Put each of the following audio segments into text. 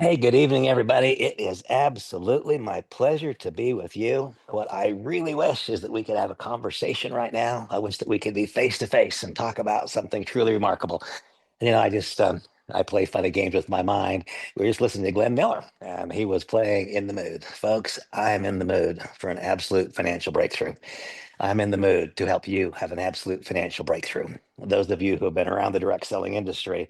Hey, good evening, everybody. It is absolutely my pleasure to be with you. What I really wish is that we could have a conversation right now. I wish that we could be face to face and talk about something truly remarkable. I play funny games with my mind. We were just listening to Glenn Miller, and he was playing In the Mood. Folks, I'm in the mood for an absolute financial breakthrough. I'm in the mood to help you have an absolute financial breakthrough. Those of you who have been around the direct selling industry,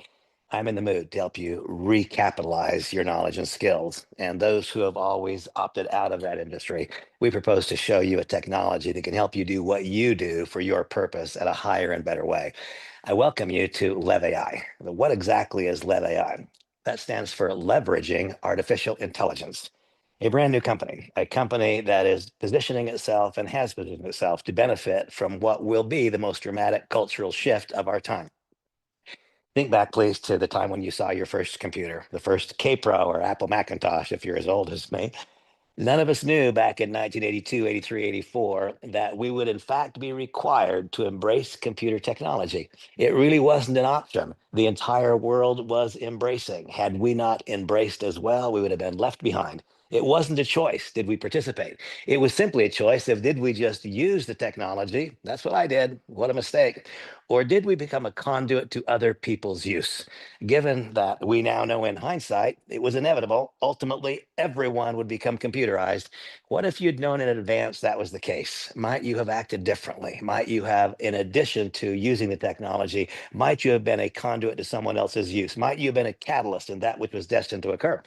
I'm in the mood to help you recapitalize your knowledge and skills. And those who have always opted out of that industry, we propose to show you a technology that can help you do what you do for your purpose at a higher and better way. I welcome you to LevAI. What exactly is LevAI? That stands for Leveraging Artificial Intelligence, a brand new company, a company that is positioning itself and has positioned itself to benefit from what will be the most dramatic cultural shift of our time. Think back, please, to the time when you saw your first computer, the first K Pro or Apple Macintosh, if you're as old as me. None of us knew back in 1982, 83, 84 that we would in fact be required to embrace computer technology. It really wasn't an option. The entire world was embracing. Had we not embraced as well, we would have been left behind. It wasn't a choice. Did we participate? It was simply a choice of did we just use the technology? That's what I did. What a mistake. Or did we become a conduit to other people's use? Given that we now know in hindsight it was inevitable, ultimately everyone would become computerized. What if you'd known in advance that was the case? Might you have acted differently? Might you have, in addition to using the technology, might you have been a conduit to someone else's use? Might you have been a catalyst in that which was destined to occur?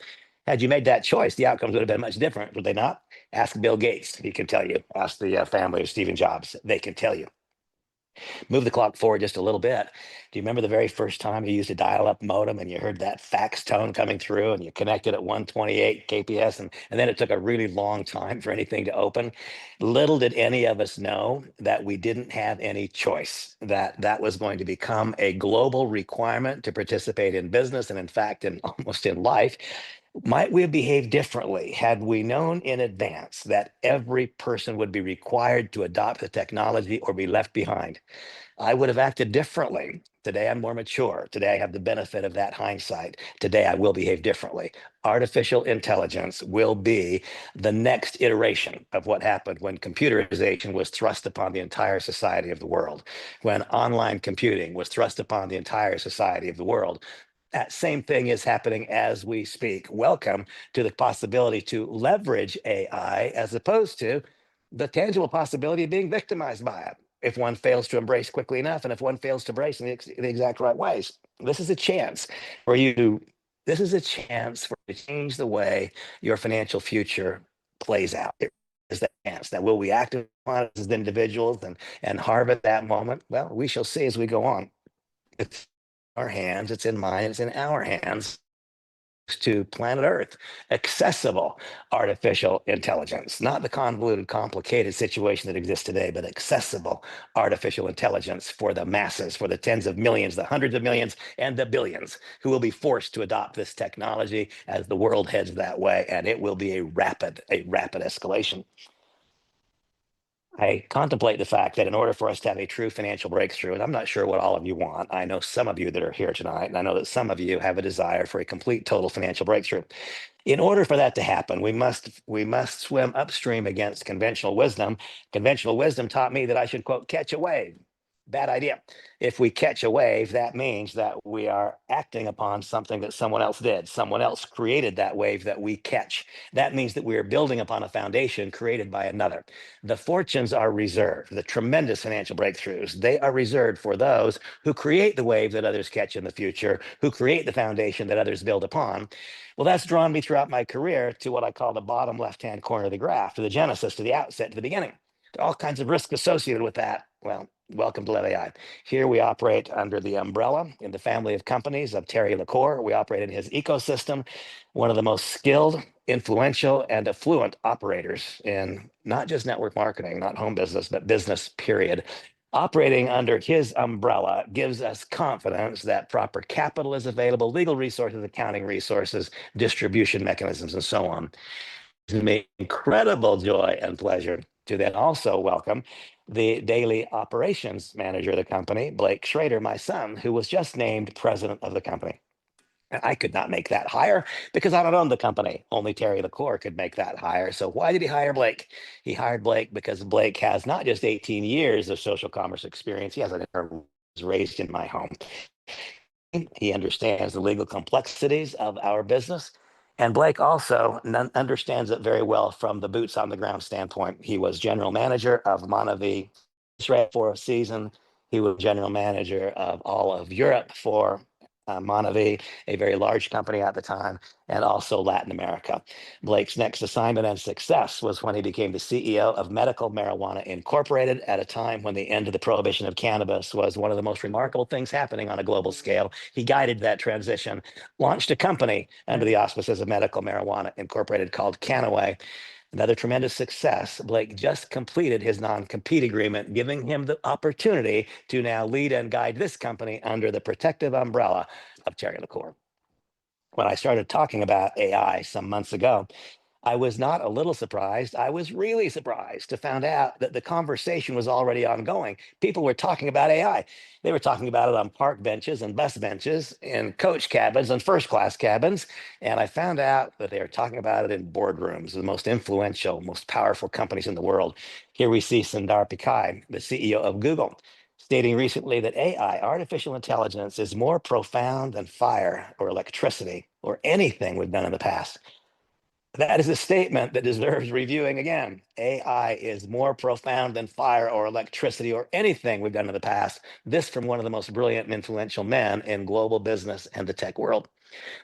Had you made that choice, the outcomes would have been much different, would they not? Ask Bill Gates, he can tell you. Ask the family of Stephen Jobs, they can tell you. Move the clock forward just a little bit. Do you remember the very first time you used a dial-up modem and you heard that fax tone coming through and you connected at 128 kps and then it took a really long time for anything to open? Little did any of us know that we didn't have any choice, that that was going to become a global requirement to participate in business and in fact in almost in life. Might we have behaved differently had we known in advance that every person would be required to adopt the technology or be left behind? I would have acted differently. Today, I'm more mature. Today, I have the benefit of that hindsight. Today, I will behave differently. Artificial intelligence will be the next iteration of what happened when computerization was thrust upon the entire society of the world, when online computing was thrust upon the entire society of the world. That same thing is happening as we speak. Welcome to the possibility to leverage AI as opposed to the tangible possibility of being victimized by it if one fails to embrace quickly enough and if one fails to embrace in the exact right ways. This is a chance for you. This is a chance for you to change the way your financial future plays out. It is that chance. Now, will we act upon it as individuals and harvest that moment? Well, we shall see as we go on. It's in our hands, it's in mine, it's in our hands to planet Earth, accessible artificial intelligence, not the convoluted, complicated situation that exists today, but accessible artificial intelligence for the masses, for the tens of millions, the hundreds of millions, and the billions who will be forced to adopt this technology as the world heads that way. And it will be a rapid escalation. I contemplate the fact that in order for us to have a true financial breakthrough, and I'm not sure what all of you want, I know some of you that are here tonight, and I know that some of you have a desire for a complete, total financial breakthrough. In order for that to happen, we must swim upstream against conventional wisdom. Conventional wisdom taught me that I should, quote, catch a wave. Bad idea. If we catch a wave, that means that we are acting upon something that someone else did. Someone else created that wave that we catch. That means that we are building upon a foundation created by another. The fortunes are reserved. The tremendous financial breakthroughs, they are reserved for those who create the wave that others catch in the future, who create the foundation that others build upon. Well, that's drawn me throughout my career to what I call the bottom left-hand corner of the graph, to the genesis, to the outset, to the beginning. There are all kinds of risks associated with that. Well, welcome to LevAI. Here we operate under the umbrella in the family of companies of Terry LaCour. We operate in his ecosystem, one of the most skilled, influential, and affluent operators in not just network marketing, not home business, but business, period. Operating under his umbrella gives us confidence that proper capital is available, legal resources, accounting resources, distribution mechanisms, and so on. It's me incredible joy and pleasure to then also welcome the daily operations manager of the company, Blake Schrader, my son, who was just named president of the company. I could not make that higher because I don't own the company. Only Terry LaCour could make that higher. So why did he hire Blake? He hired Blake because Blake has not just 18 years of social commerce experience. He has an was raised in my home. He understands the legal complexities of our business. And Blake also understands it very well from the boots on the ground standpoint. He was general manager of Monavie Israel for a season. He was general manager of all of Europe for Monavie, a very large company at the time, and also Latin America. Blake's next assignment and success was when he became the CEO of Medical Marijuana Incorporated at a time when the end of the prohibition of cannabis was one of the most remarkable things happening on a global scale. He guided that transition, launched a company under the auspices of Medical Marijuana Incorporated called Canaway. Another tremendous success. Blake just completed his non-compete agreement, giving him the opportunity to now lead and guide this company under the protective umbrella of Terry LaCour. When I started talking about AI some months ago, I was not a little surprised. I was really surprised to find out that the conversation was already ongoing. People were talking about AI. They were talking about it on park benches and bus benches, in coach cabins and first class cabins. And I found out that they were talking about it in boardrooms, the most influential, most powerful companies in the world. Here we see Sundar Pichai, the CEO of Google, stating recently that AI, artificial intelligence, is more profound than fire or electricity or anything we've done in the past. That is a statement that deserves reviewing again. AI is more profound than fire or electricity or anything we've done in the past. This from one of the most brilliant and influential men in global business and the tech world.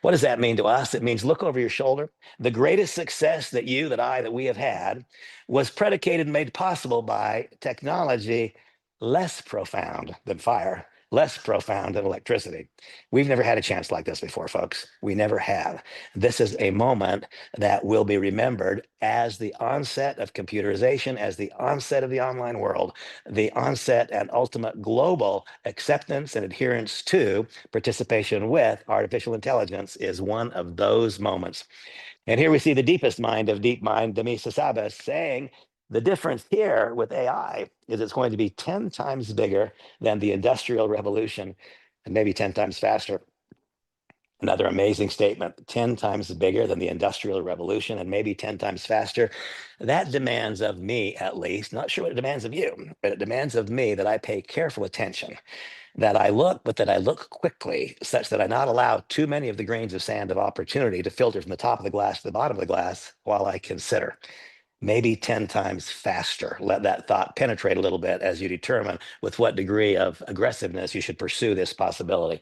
What does that mean to us? It means look over your shoulder. The greatest success that you, that I, that we have had was predicated and made possible by technology less profound than fire, less profound than electricity. We've never had a chance like this before, folks. We never have. This is a moment that will be remembered as the onset of computerization, as the onset of the online world, the onset and ultimate global acceptance and adherence to participation with artificial intelligence is one of those moments. And here we see the deepest mind of DeepMind, Demis Hassabis, saying the difference here with AI is it's going to be 10 times bigger than the Industrial Revolution and maybe 10 times faster. Another amazing statement, 10 times bigger than the Industrial Revolution and maybe 10 times faster. That demands of me, at least, not sure what it demands of you, but it demands of me that I pay careful attention, that I look, but that I look quickly, such that I not allow too many of the grains of sand of opportunity to filter from the top of the glass to the bottom of the glass while I consider. Maybe 10 times faster. Let that thought penetrate a little bit as you determine with what degree of aggressiveness you should pursue this possibility.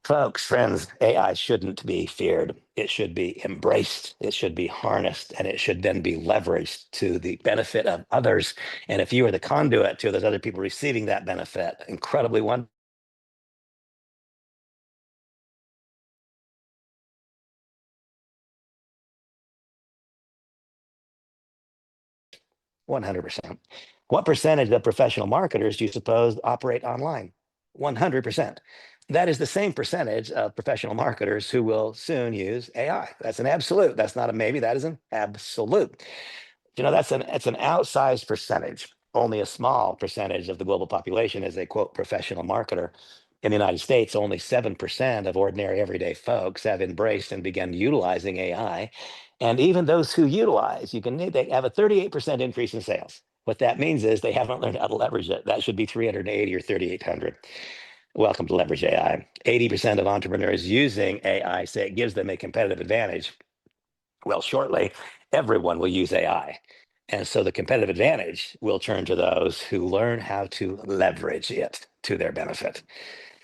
Folks, friends, AI shouldn't be feared. It should be embraced. It should be harnessed, and it should then be leveraged to the benefit of others. And if you are the conduit to those other people receiving that benefit, incredibly wonderful. 100%. What percentage of professional marketers do you suppose operate online? 100%. That is the same percentage of professional marketers who will soon use AI. That's an absolute. That's not a maybe. That is an absolute. That's an outsized percentage. Only a small percentage of the global population is a quote professional marketer. In the United States, only 7% of ordinary everyday folks have embraced and begun utilizing AI. And even those who utilize, they have a 38% increase in sales. What that means is they haven't learned how to leverage it. That should be 380 or 3,800. Welcome to Leverage AI. 80% of entrepreneurs using AI say it gives them a competitive advantage. Well, shortly, everyone will use AI. And so the competitive advantage will turn to those who learn how to leverage it to their benefit.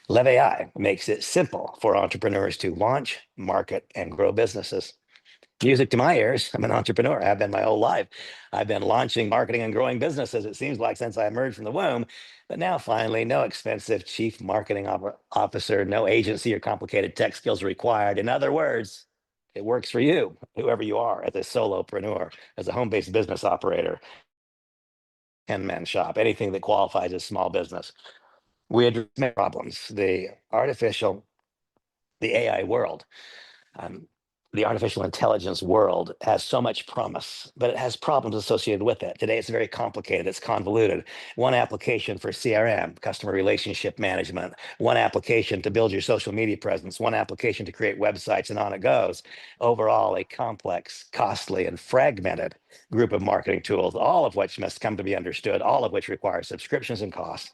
Lev AI makes it simple for entrepreneurs to launch, market, and grow businesses. Music to my ears. I'm an entrepreneur. I've been my whole life. I've been launching, marketing, and growing businesses, it seems like, since I emerged from the womb. But now, finally, no expensive chief marketing officer, no agency or complicated tech skills required. In other words, it works for you, whoever you are, as a solopreneur, as a home based business operator, 10-man shop, anything that qualifies as small business. We address many problems. The AI world. Um, the artificial intelligence world has so much promise, but it has problems associated with it. Today, it's very complicated, it's convoluted. One application for CRM, customer relationship management, one application to build your social media presence, one application to create websites, and on it goes. Overall, a complex, costly, and fragmented group of marketing tools, all of which must come to be understood, all of which require subscriptions and costs.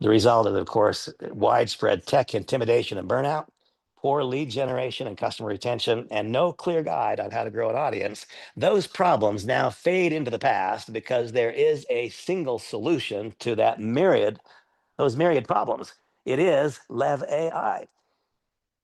The result is, of course, widespread tech intimidation and burnout, poor lead generation and customer retention, and no clear guide on how to grow an audience. Those problems now fade into the past because there is a single solution to those myriad problems. It is Lev AI.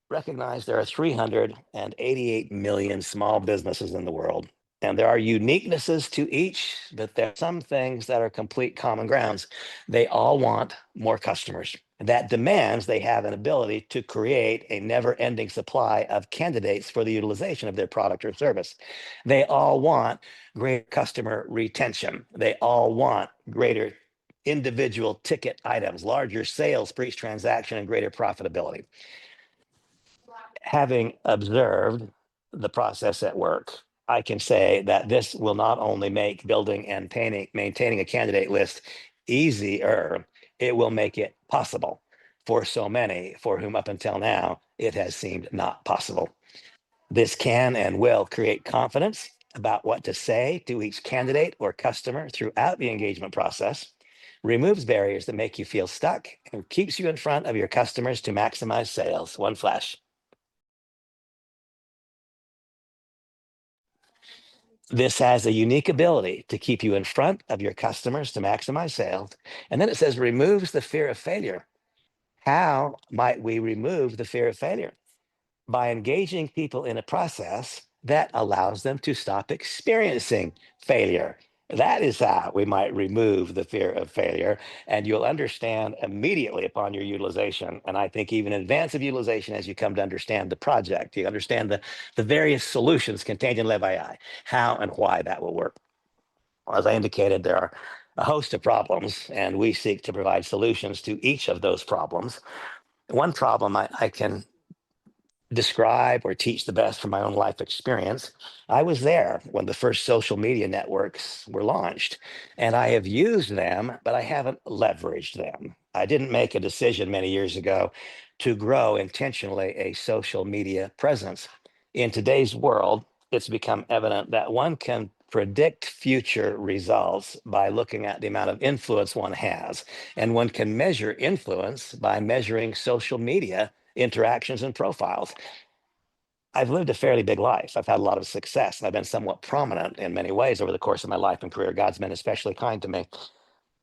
Recognize there are 388 million small businesses in the world, and there are uniquenesses to each, but there are some things that are complete common grounds. They all want more customers. That demands they have an ability to create a never ending supply of candidates for the utilization of their product or service. They all want greater customer retention. They all want greater individual ticket items, larger sales per each transaction, and greater profitability. Having observed the process at work, I can say that this will not only make building and maintaining a candidate list easier, it will make it possible for so many for whom up until now it has seemed not possible. This can and will create confidence about what to say to each candidate or customer throughout the engagement process, removes barriers that make you feel stuck, and keeps you in front of your customers to maximize sales. One flash. This has a unique ability to keep you in front of your customers to maximize sales. And then it says removes the fear of failure. How might we remove the fear of failure? By engaging people in a process that allows them to stop experiencing failure. That is how we might remove the fear of failure. And you'll understand immediately upon your utilization. And I think even in advance of utilization, as you come to understand the project, you understand the various solutions contained in LevAI, how and why that will work. As I indicated, there are a host of problems, and we seek to provide solutions to each of those problems. One problem I can describe or teach the best from my own life experience. I was there when the first social media networks were launched, and I have used them, but I haven't leveraged them. I didn't make a decision many years ago to grow intentionally a social media presence. In today's world, it's become evident that one can predict future results by looking at the amount of influence one has, and one can measure influence by measuring social media interactions and profiles. I've lived a fairly big life. I've had a lot of success, and I've been somewhat prominent in many ways over the course of my life and career. God's been especially kind to me.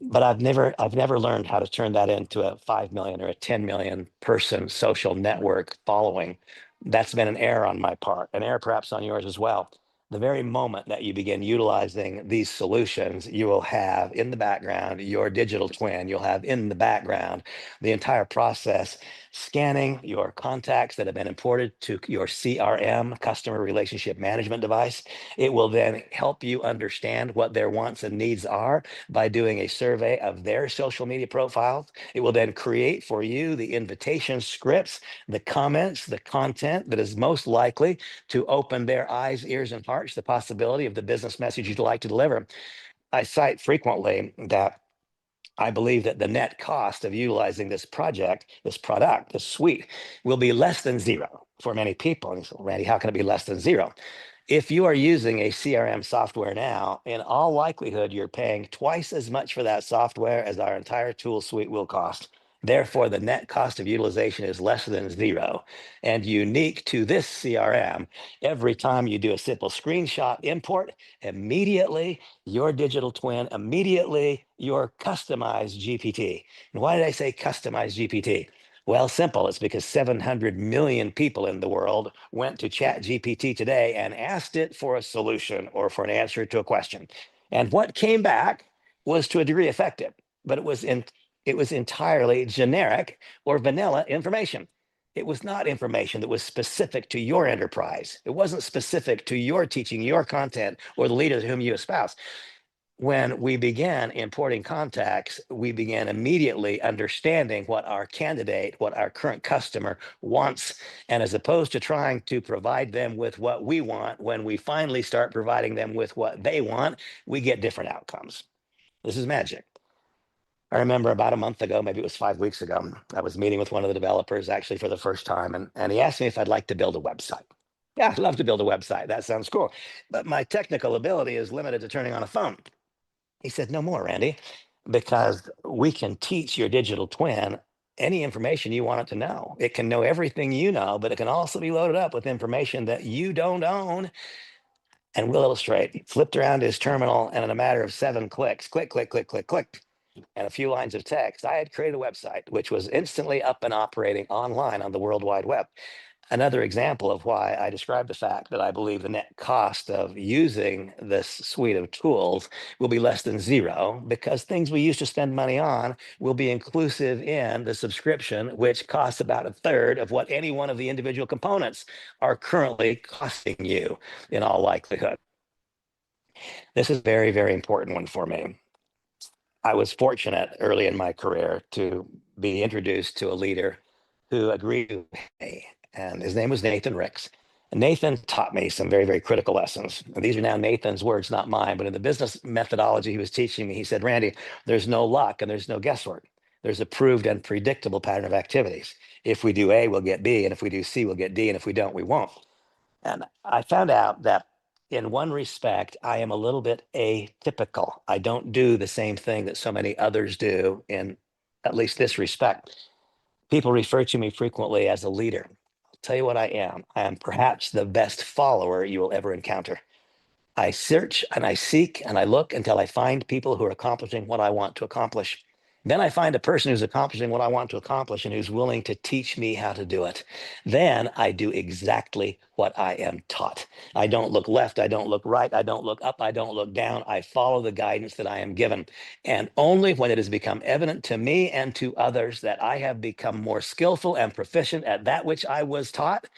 But I've never learned how to turn that into a 5 million or a 10 million person social network following. That's been an error on my part, an error perhaps on yours as well. The very moment that you begin utilizing these solutions, you will have in the background your digital twin. You'll have in the background the entire process scanning your contacts that have been imported to your CRM, customer relationship management device. It will then help you understand what their wants and needs are by doing a survey of their social media profiles. It will then create for you the invitation scripts, the comments, the content that is most likely to open their eyes, ears, and hearts to the possibility of the business message you'd like to deliver. I cite frequently that I believe that the net cost of utilizing this project, this product, this suite, will be less than zero for many people. And so, Randy, how can it be less than zero? If you are using a CRM software now, in all likelihood, you're paying twice as much for that software as our entire tool suite will cost. Therefore, the net cost of utilization is less than zero. And unique to this CRM, every time you do a simple screenshot import, immediately your digital twin, immediately your customized GPT. And why did I say customized GPT? Well, simple. It's because 700 million people in the world went to Chat GPT today and asked it for a solution or for an answer to a question. And what came back was to a degree effective, but it was entirely generic or vanilla information. It was not information that was specific to your enterprise. It wasn't specific to your teaching, your content, or the leader whom you espouse. When we began importing contacts, we began immediately understanding what our candidate, what our current customer wants. And as opposed to trying to provide them with what we want, when we finally start providing them with what they want, we get different outcomes. This is magic. I remember about a month ago, maybe it was 5 weeks ago, I was meeting with one of the developers actually for the first time, and he asked me if I'd like to build a website. Yeah, I'd love to build a website. That sounds cool. But my technical ability is limited to turning on a phone. He said, no more, Randy, because we can teach your digital twin any information you want it to know. It can know everything you know, but it can also be loaded up with information that you don't own. And we'll illustrate. He flipped around his terminal, and in a matter of 7 clicks, click, click, click, click, click, and a few lines of text, I had created a website which was instantly up and operating online on the World Wide Web. Another example of why I describe the fact that I believe the net cost of using this suite of tools will be less than zero, because things we used to spend money on will be inclusive in the subscription, which costs about a third of what any one of the individual components are currently costing you in all likelihood. This is a very, very important one for me. I was fortunate early in my career to be introduced to a leader who agreed with me, and his name was Nathan Ricks. And Nathan taught me some very, very critical lessons. And these are now Nathan's words, not mine. But in the business methodology he was teaching me, he said, Randy, there's no luck and there's no guesswork. There's a proved and predictable pattern of activities. If we do A, we'll get B. And if we do C, we'll get D. And if we don't, we won't. And I found out that in one respect, I am a little bit atypical. I don't do the same thing that so many others do in at least this respect. People refer to me frequently as a leader. I'll tell you what I am. I am perhaps the best follower you will ever encounter. I search and I seek and I look until I find people who are accomplishing what I want to accomplish. Then I find a person who's accomplishing what I want to accomplish and who's willing to teach me how to do it. Then I do exactly what I am taught. I don't look left. I don't look right. I don't look up. I don't look down. I follow the guidance that I am given. And only when it has become evident to me and to others that I have become more skillful and proficient at that which I was taught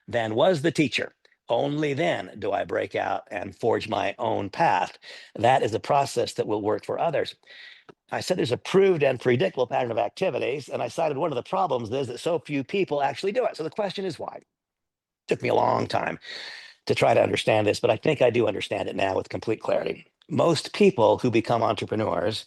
than was the teacher, only then do I break out and forge my own path. That is a process that will work for others. I said there's a proved and predictable pattern of activities, and I cited one of the problems is that so few people actually do it. So the question is why? It took me a long time to try to understand this, but I think I do understand it now with complete clarity. Most people who become entrepreneurs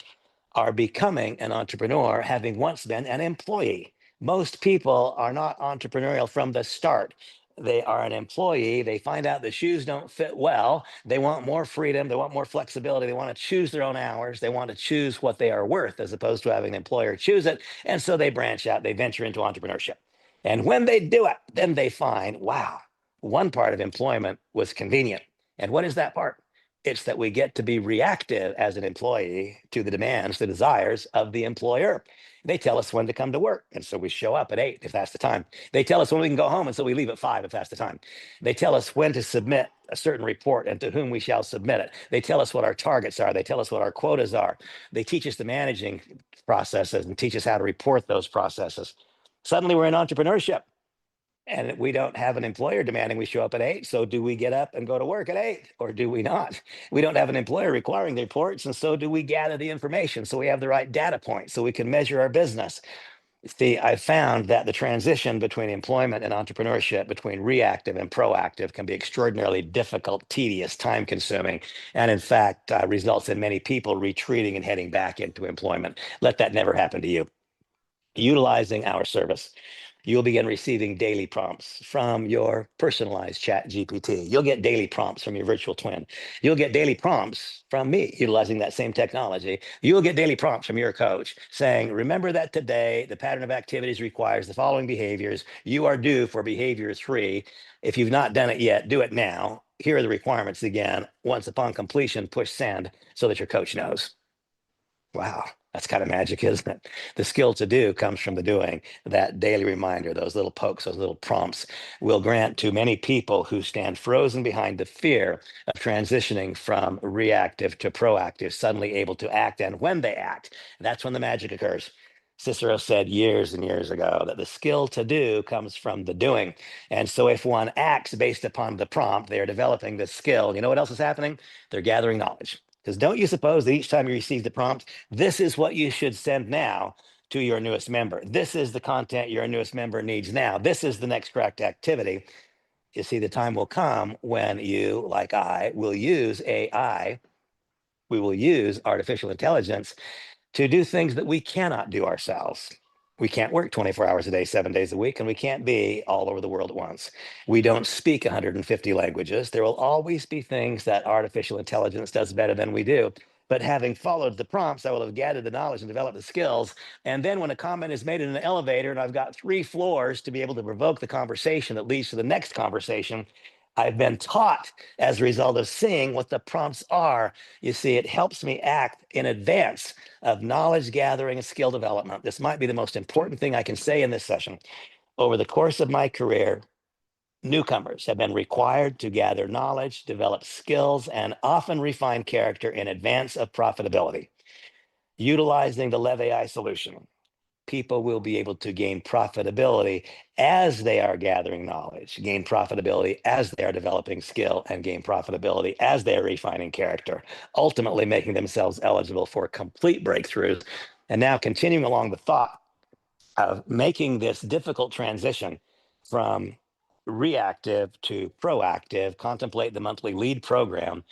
are becoming an entrepreneur having once been an employee. Most people are not entrepreneurial from the start. They are an employee. They find out the shoes don't fit well. They want more freedom. They want more flexibility. They want to choose their own hours. They want to choose what they are worth as opposed to having an employer choose it. And so they branch out, they venture into entrepreneurship. And when they do it, then they find, wow, one part of employment was convenient. And what is that part? It's that we get to be reactive as an employee to the demands, the desires of the employer. They tell us when to come to work. And so we show up at 8 if that's the time. They tell us when we can go home. And so we leave at 5 if that's the time. They tell us when to submit a certain report and to whom we shall submit it. They tell us what our targets are. They tell us what our quotas are. They teach us the managing processes and teach us how to report those processes. Suddenly we're in entrepreneurship, and we don't have an employer demanding we show up at 8. So do we get up and go to work at 8 or do we not? We don't have an employer requiring the reports. And so do we gather the information so we have the right data points so we can measure our business? See, I found that the transition between employment and entrepreneurship, between reactive and proactive, can be extraordinarily difficult, tedious, time consuming, and in fact, results in many people retreating and heading back into employment. Let that never happen to you. Utilizing our service, you'll begin receiving daily prompts from your personalized chat GPT. You'll get daily prompts from your virtual twin. You'll get daily prompts from me utilizing that same technology. You'll get daily prompts from your coach saying, remember that today the pattern of activities requires the following behaviors. You are due for behavior 3. If you've not done it yet, do it now. Here are the requirements again. Once upon completion, push send so that your coach knows. Wow, that's kind of magic, isn't it? The skill to do comes from the doing. That daily reminder, those little pokes, those little prompts will grant to many people who stand frozen behind the fear of transitioning from reactive to proactive, suddenly able to act. And when they act, that's when the magic occurs. Cicero said years and years ago that the skill to do comes from the doing. And so if one acts based upon the prompt, they are developing the skill. You know what else is happening? They're gathering knowledge. Because don't you suppose that each time you receive the prompt, this is what you should send now to your newest member. This is the content your newest member needs now. This is the next correct activity. You see, the time will come when you, like I, will use AI. We will use artificial intelligence to do things that we cannot do ourselves. We can't work 24 hours a day, 7 days a week, and we can't be all over the world at once. We don't speak 150 languages. There will always be things that artificial intelligence does better than we do. But having followed the prompts, I will have gathered the knowledge and developed the skills. And then when a comment is made in an elevator and I've got 3 floors to be able to provoke the conversation that leads to the next conversation, I've been taught as a result of seeing what the prompts are. You see, it helps me act in advance of knowledge gathering and skill development. This might be the most important thing I can say in this session. Over the course of my career, newcomers have been required to gather knowledge, develop skills, and often refine character in advance of profitability. Utilizing the Lev AI solution, people will be able to gain profitability as they are gathering knowledge, gain profitability as they are developing skill, and gain profitability as they are refining character, ultimately making themselves eligible for complete breakthroughs. And now continuing along the thought of making this difficult transition from reactive to proactive, contemplate the monthly lead program.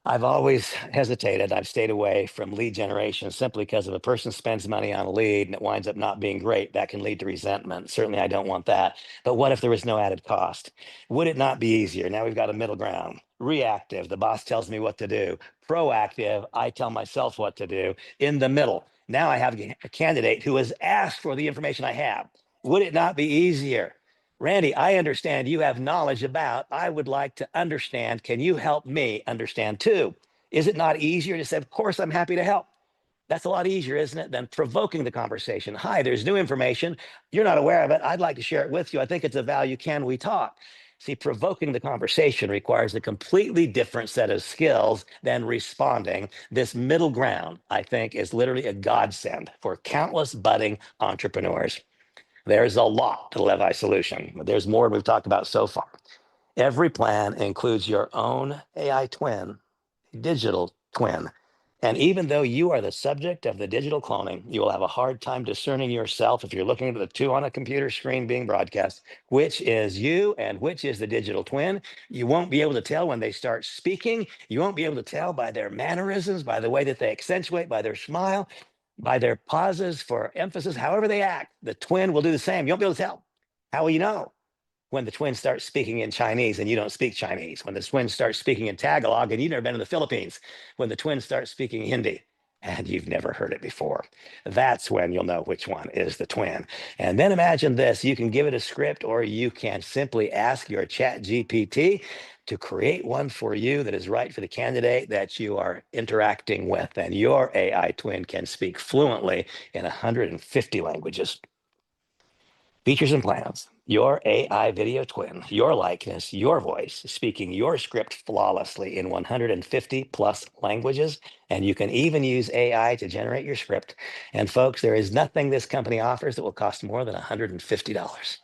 I've always hesitated. I've stayed away from lead generation simply because if a person spends money on a lead and it winds up not being great, that can lead to resentment. Certainly, I don't want that. But what if there was no added cost? Would it not be easier? Now we've got a middle ground. Reactive, the boss tells me what to do. Proactive, I tell myself what to do. In the middle, now I have a candidate who has asked for the information I have. Would it not be easier? Randy, I understand you have knowledge about. I would like to understand. Can you help me understand too? Is it not easier to say, of course, I'm happy to help? That's a lot easier, isn't it, than provoking the conversation? Hi, there's new information. You're not aware of it. I'd like to share it with you. I think it's of value. Can we talk? See, provoking the conversation requires a completely different set of skills than responding. This middle ground, I think, is literally a godsend for countless budding entrepreneurs. There's a lot to the Levi solution, but there's more we've talked about so far. Every plan includes your own AI twin, digital twin. And even though you are the subject of the digital cloning, you will have a hard time discerning yourself if you're looking at the two on a computer screen being broadcast, which is you and which is the digital twin. You won't be able to tell when they start speaking. You won't be able to tell by their mannerisms, by the way that they accentuate, by their smile, by their pauses for emphasis, however they act. The twin will do the same. You won't be able to tell. How will you know? When the twin starts speaking in Chinese and you don't speak Chinese, when the twin starts speaking in Tagalog and you've never been in the Philippines, when the twin starts speaking Hindi and you've never heard it before, that's when you'll know which one is the twin. And then imagine this, you can give it a script or you can simply ask your chat GPT to create one for you that is right for the candidate that you are interacting with. And your AI twin can speak fluently in 150 languages. Features and plans. Your AI video twin, your likeness, your voice, speaking your script flawlessly in 150 plus languages. And you can even use AI to generate your script. And folks, there is nothing this company offers that will cost more than $150.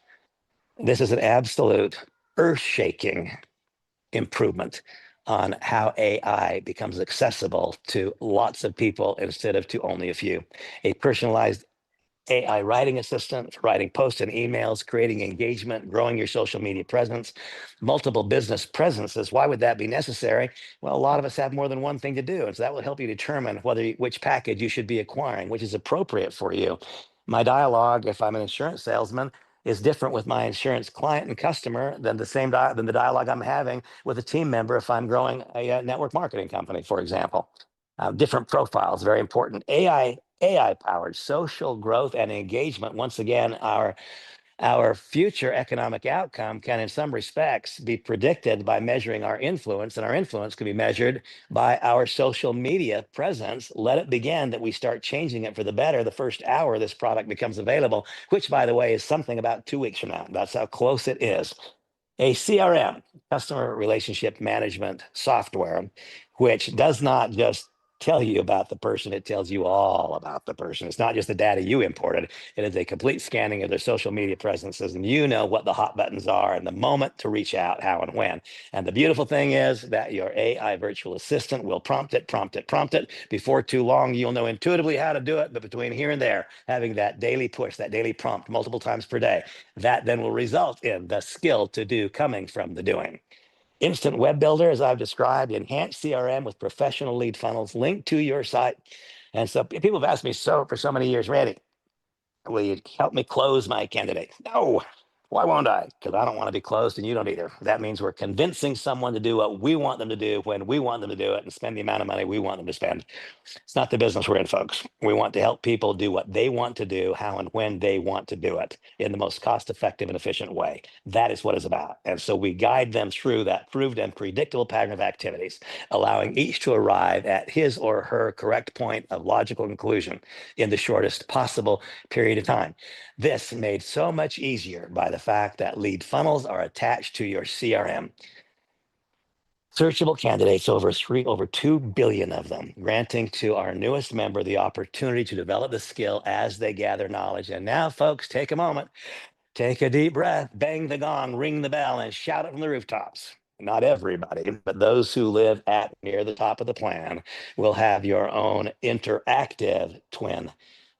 This is an absolute earth-shaking improvement on how AI becomes accessible to lots of people instead of to only a few. A personalized AI writing assistant, writing posts and emails, creating engagement, growing your social media presence, multiple business presences. Why would that be necessary? Well, a lot of us have more than one thing to do. And so that will help you determine which package you should be acquiring, which is appropriate for you. My dialogue, if I'm an insurance salesman, is different with my insurance client and customer than the dialogue I'm having with a team member if I'm growing a network marketing company, for example. Different profiles, very important. AI powered social growth and engagement. Once again, our future economic outcome can, in some respects, be predicted by measuring our influence, and our influence can be measured by our social media presence. Let it begin that we start changing it for the better the first hour this product becomes available, which, by the way, is something about 2 weeks from now. That's how close it is. A CRM, customer relationship management software, which does not just tell you about the person. It tells you all about the person. It's not just the data you imported. It is a complete scanning of their social media presences, and you know what the hot buttons are and the moment to reach out, how and when. And the beautiful thing is that your AI virtual assistant will prompt it, prompt it, prompt it. Before too long, you'll know intuitively how to do it. But between here and there, having that daily push, that daily prompt multiple times per day, that then will result in the skill to do coming from the doing. Instant Web Builder, as I've described, enhanced CRM with professional lead funnels linked to your site. And so people have asked me so for so many years, Randy, will you help me close my candidate? No. Why won't I? Because I don't want to be closed and you don't either. That means we're convincing someone to do what we want them to do when we want them to do it and spend the amount of money we want them to spend. It's not the business we're in, folks. We want to help people do what they want to do, how and when they want to do it in the most cost effective and efficient way. That is what it's about. And so we guide them through that proved and predictable pattern of activities, allowing each to arrive at his or her correct point of logical conclusion in the shortest possible period of time. This made so much easier by the fact that lead funnels are attached to your CRM. Searchable candidates, over 2 billion of them, granting to our newest member the opportunity to develop the skill as they gather knowledge. And now, folks, take a moment, take a deep breath, bang the gong, ring the bell, and shout it from the rooftops. Not everybody, but those who live at near the top of the plan will have your own interactive twin.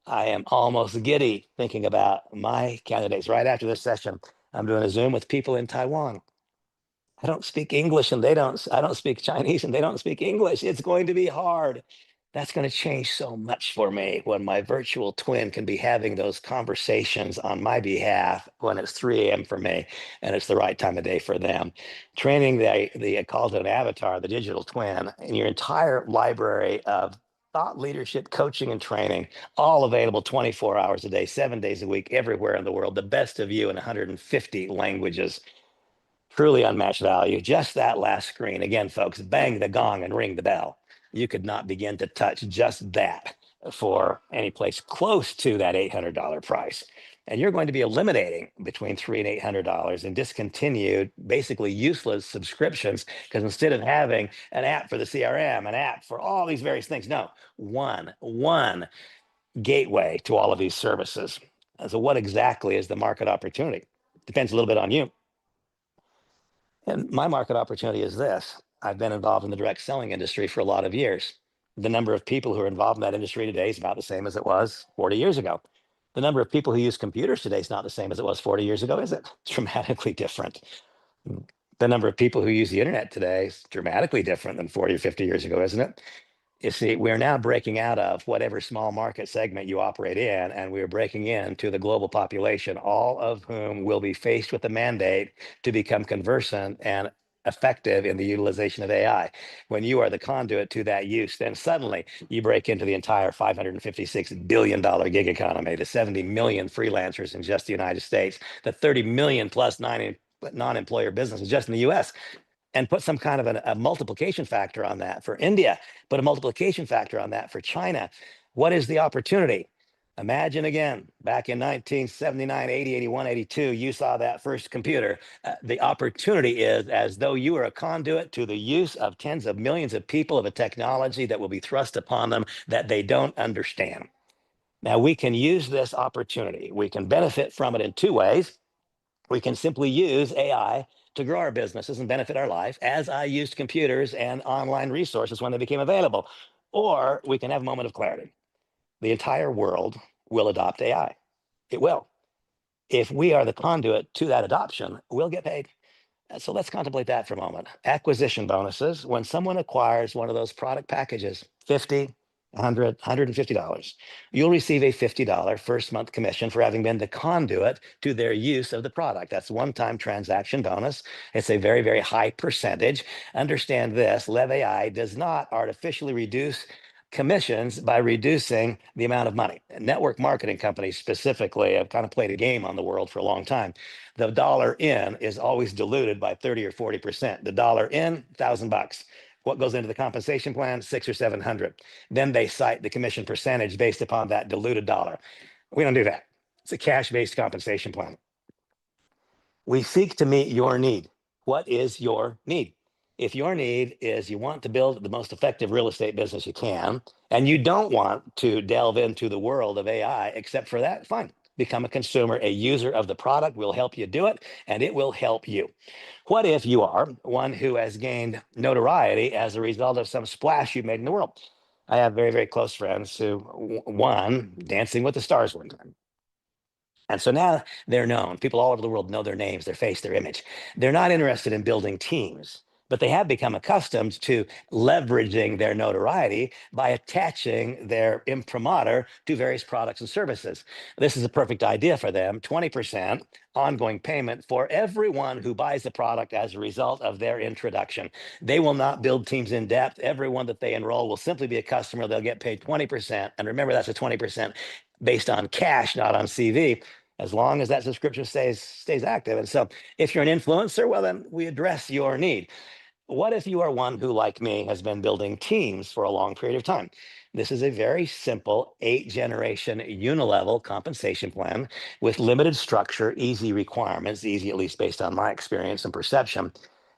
I am almost giddy thinking about my candidates. Right after this session, I'm doing a Zoom with people in Taiwan. I don't speak English and they don't, I don't speak Chinese and they don't speak English. It's going to be hard. That's going to change so much for me when my virtual twin can be having those conversations on my behalf when it's 3 a.m. for me and it's the right time of day for them. Training the called it an avatar, the digital twin, in your entire library of thought leadership, coaching, and training, all available 24 hours a day, 7 days a week, everywhere in the world, the best of you in 150 languages. Truly unmatched value. Just that last screen. Again, folks, bang the gong and ring the bell. You could not begin to touch just that for any place close to that $800 price. And you're going to be eliminating between $300 and $800 in discontinued, basically useless subscriptions. Because instead of having an app for the CRM, an app for all these various things, no, one gateway to all of these services. So, what exactly is the market opportunity? Depends a little bit on you. And my market opportunity is this. I've been involved in the direct selling industry for a lot of years. The number of people who are involved in that industry today is about the same as it was 40 years ago. The number of people who use computers today is not the same as it was 40 years ago, is it? It's dramatically different. The number of people who use the internet today is dramatically different than 40 or 50 years ago, isn't it? You see, we're now breaking out of whatever small market segment you operate in, and we're breaking into the global population, all of whom will be faced with the mandate to become conversant and effective in the utilization of AI. When you are the conduit to that use, then suddenly you break into the entire $556 billion gig economy, the 70 million freelancers in just the United States, the 30 million plus non-employer businesses just in the US, and put some kind of a multiplication factor on that for India, put a multiplication factor on that for China. What is the opportunity? Imagine again, back in 1979, 80, 81, 82, you saw that first computer. The opportunity is as though you are a conduit to the use of tens of millions of people of a technology that will be thrust upon them that they don't understand. Now, we can use this opportunity. We can benefit from it in two ways. We can simply use AI to grow our businesses and benefit our life, as I used computers and online resources when they became available. Or we can have a moment of clarity. The entire world will adopt AI. It will. If we are the conduit to that adoption, we'll get paid. So let's contemplate that for a moment. Acquisition bonuses, when someone acquires one of those product packages, 50, 100, $150, you'll receive a $50 first month commission for having been the conduit to their use of the product. That's one-time transaction bonus. It's a very, very high percentage. Understand this, LevAI does not artificially reduce commissions by reducing the amount of money. Network marketing companies specifically have kind of played a game on the world for a long time. The dollar in is always diluted by 30 or 40%. The dollar in, $1,000. What goes into the compensation plan? 600 or 700. Then they cite the commission percentage based upon that diluted dollar. We don't do that. It's a cash-based compensation plan. We seek to meet your need. What is your need? If your need is you want to build the most effective real estate business you can, and you don't want to delve into the world of AI, except for that, fine. Become a consumer, a user of the product. Will help you do it, and it will help you. What if you are one who has gained notoriety as a result of some splash you made in the world? I have very, very close friends who won Dancing with the Stars one time. And so now they're known. People all over the world know their names, their face, their image. They're not interested in building teams, but they have become accustomed to leveraging their notoriety by attaching their imprimatur to various products and services. This is a perfect idea for them. 20% ongoing payment for everyone who buys the product as a result of their introduction. They will not build teams in depth. Everyone that they enroll will simply be a customer. They'll get paid 20%. And remember, that's a 20% based on cash, not on CV, as long as that subscription stays active. And so if you're an influencer, well, then we address your need. What if you are one who, like me, has been building teams for a long period of time? This is a very simple 8-generation unilevel compensation plan with limited structure, easy requirements, easy at least based on my experience and perception.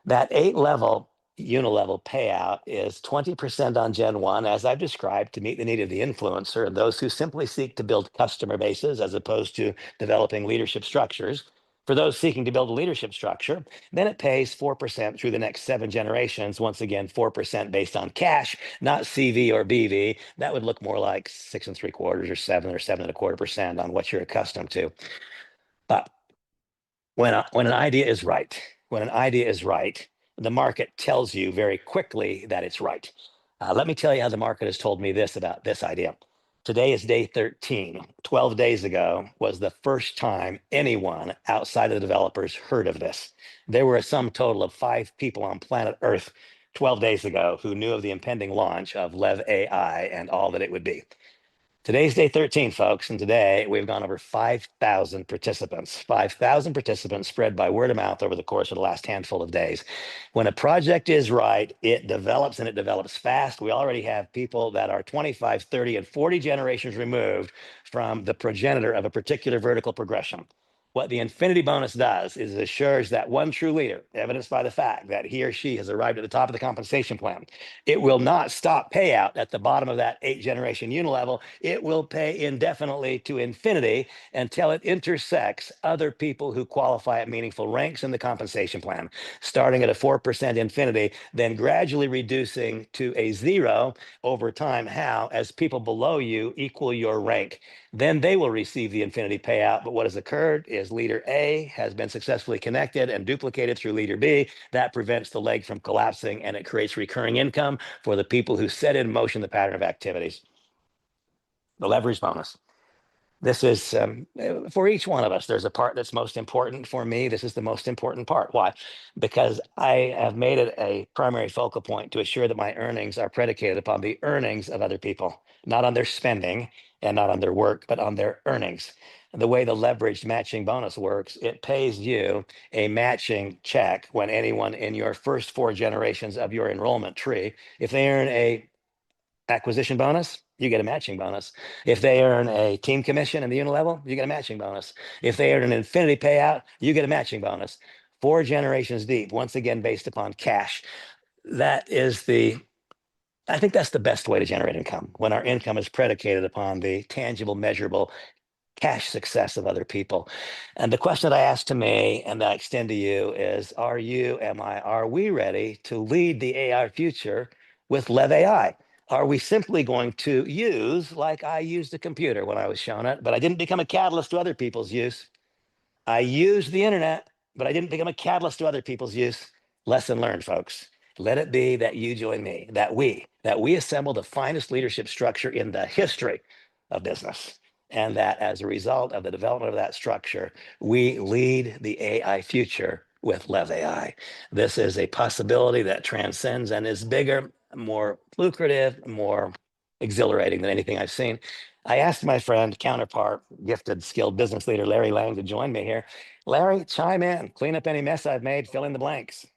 That 8-level unilevel payout is 20% on Gen 1, as I've described, to meet the need of the influencer and those who simply seek to build customer bases as opposed to developing leadership structures. For those seeking to build a leadership structure, then it pays 4% through the next 7 generations. Once again, 4% based on cash, not CV or BV. That would look more like 6.75 or 7.25% on what you're accustomed to. But when an idea is right, when an idea is right, the market tells you very quickly that it's right. Let me tell you how the market has told me this about this idea. Today is day 13. 12 days ago was the first time anyone outside of the developers heard of this. There were a sum total of 5 people on planet Earth 12 days ago who knew of the impending launch of Lev AI and all that it would be. Today's day 13, folks, and today we've gone over 5,000 participants. 5,000 participants spread by word of mouth over the course of the last handful of days. When a project is right, it develops, and it develops fast. We already have people that are 25, 30, and 40 generations removed from the progenitor of a particular vertical progression. What the infinity bonus does is it assures that one true leader, evidenced by the fact that he or she has arrived at the top of the compensation plan. It will not stop payout at the bottom of that 8-generation unilevel. It will pay indefinitely to infinity until it intersects other people who qualify at meaningful ranks in the compensation plan, starting at a 4% infinity, then gradually reducing to a 0 over time. How? As people below you equal your rank, then they will receive the infinity payout. But what has occurred is leader A has been successfully connected and duplicated through leader B. That prevents the leg from collapsing, and it creates recurring income for the people who set in motion the pattern of activities. The leverage bonus. This is for each one of us. There's a part that's most important. For me, this is the most important part. Why? Because I have made it a primary focal point to assure that my earnings are predicated upon the earnings of other people, not on their spending and not on their work, but on their earnings. The way the leveraged matching bonus works, it pays you a matching check when anyone in your first 4 generations of your enrollment tree, if they earn a acquisition bonus, you get a matching bonus. If they earn a team commission in the unilevel, you get a matching bonus. If they earn an infinity payout, you get a matching bonus. 4 generations deep, once again, based upon cash. I think that's the best way to generate income, when our income is predicated upon the tangible, measurable cash success of other people. And the question that I ask to me and that I extend to you is, are we ready to lead the AI future with Lev AI? Are we simply going to use, like I used a computer when I was shown it, but I didn't become a catalyst to other people's use? I used the internet, but I didn't become a catalyst to other people's use. Lesson learned, folks. Let it be that you join me, that we assemble the finest leadership structure in the history of business. And that as a result of the development of that structure, we lead the AI future with Lev AI. This is a possibility that transcends and is bigger, more lucrative, more exhilarating than anything I've seen. I asked my friend, counterpart, gifted, skilled business leader Larry Lang to join me here. Larry, chime in, clean up any mess I've made, fill in the blanks.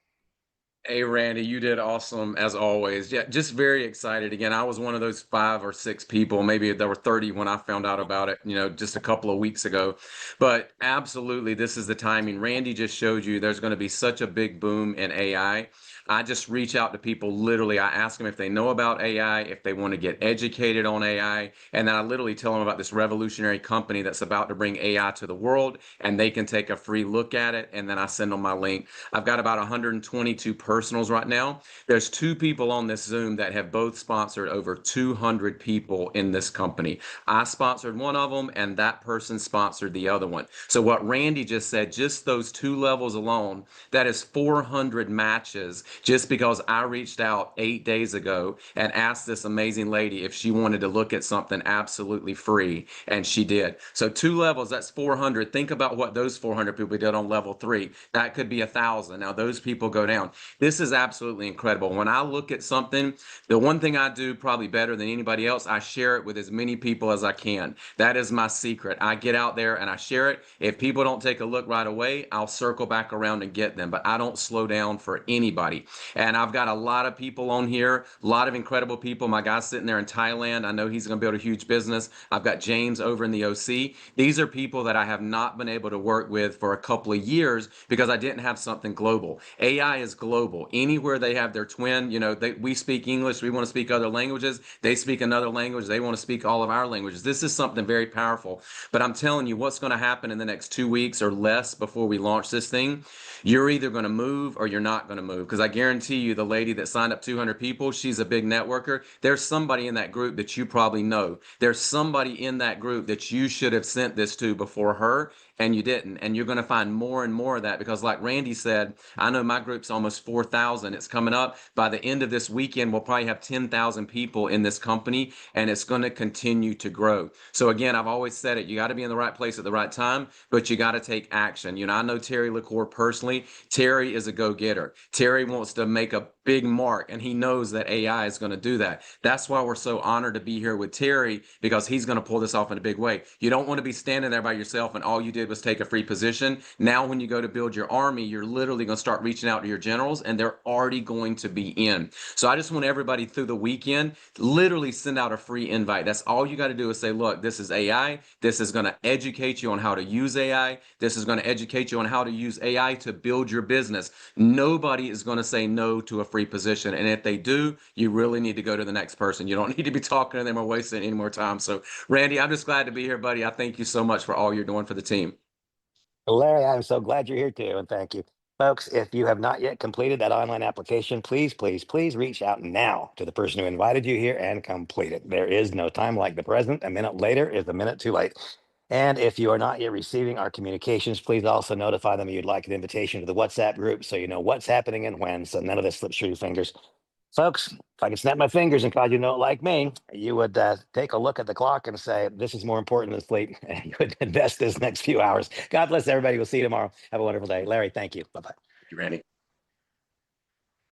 Hey, Randy, you did awesome as always. Yeah, just very excited. Again, I was one of those 5 or 6 people, maybe there were 30 when I found out about it, just a couple of weeks ago. But absolutely, this is the timing. Randy just showed you there's going to be such a big boom in AI. I just reach out to people. Literally, I ask them if they know about AI, if they want to get educated on AI, and then I literally tell them about this revolutionary company that's about to bring AI to the world, and they can take a free look at it, and then I send them my link. I've got about 122 personals right now. There's two people on this Zoom that have both sponsored over 200 people in this company. I sponsored one of them, and that person sponsored the other one. So what Randy just said, just those two levels alone, that is 400 matches just because I reached out 8 days ago and asked this amazing lady if she wanted to look at something absolutely free, and she did. So two levels, that's 400. Think about what those 400 people did on level 3. That could be 1,000. Now those people go down. This is absolutely incredible. When I look at something, the one thing I do probably better than anybody else, I share it with as many people as I can. That is my secret. I get out there and I share it. If people don't take a look right away, I'll circle back around and get them, but I don't slow down for anybody. And I've got a lot of people on here, a lot of incredible people. My guy's sitting there in Thailand. I know he's going to build a huge business. I've got James over in the OC. These are people that I have not been able to work with for a couple of years because I didn't have something global. AI is global. Anywhere they have their twin, we speak English, we want to speak other languages. They speak another language. They want to speak all of our languages. This is something very powerful. But I'm telling you, what's going to happen in the next 2 weeks or less before we launch this thing, you're either going to move or you're not going to move. Because I guarantee you, the lady that signed up 200 people, she's a big networker. There's somebody in that group that you probably know. There's somebody in that group that you should have sent this to before her, and you didn't. And you're going to find more and more of that because, like Randy said, I know my group's almost 4,000. It's coming up. By the end of this weekend, we'll probably have 10,000 people in this company, and it's going to continue to grow. So again, I've always said it, you got to be in the right place at the right time, but you got to take action. I know Terry LaCour personally. Terry is a go-getter. Terry wants to make a big mark, and he knows that AI is going to do that. That's why we're so honored to be here with Terry, because he's going to pull this off in a big way. You don't want to be standing there by yourself and all you did was take a free position. Now, when you go to build your army, you're literally going to start reaching out to your generals, and they're already going to be in. So I just want everybody through the weekend, literally send out a free invite. That's all you got to do is say, look, this is AI. This is going to educate you on how to use AI. This is going to educate you on how to use AI to build your business. Nobody is going to say no to a free position. And if they do, you really need to go to the next person. You don't need to be talking to them or wasting any more time. So Randy, I'm just glad to be here, buddy. I thank you so much for all you're doing for the team. Larry, I'm so glad you're here too, and thank you. Folks, if you have not yet completed that online application, please, please, please reach out now to the person who invited you here and complete it. There is no time like the present. A minute later is a minute too late. And if you are not yet receiving our communications, please also notify them you'd like an invitation to the WhatsApp group so you know what's happening and when, so none of this slips through your fingers. Folks, if I can snap my fingers and cause you to know it like me, you would take a look at the clock and say, this is more important than sleep. And you would invest this next few hours. God bless everybody. We'll see you tomorrow. Have a wonderful day. Larry, thank you. Bye-bye. Thank you, Randy.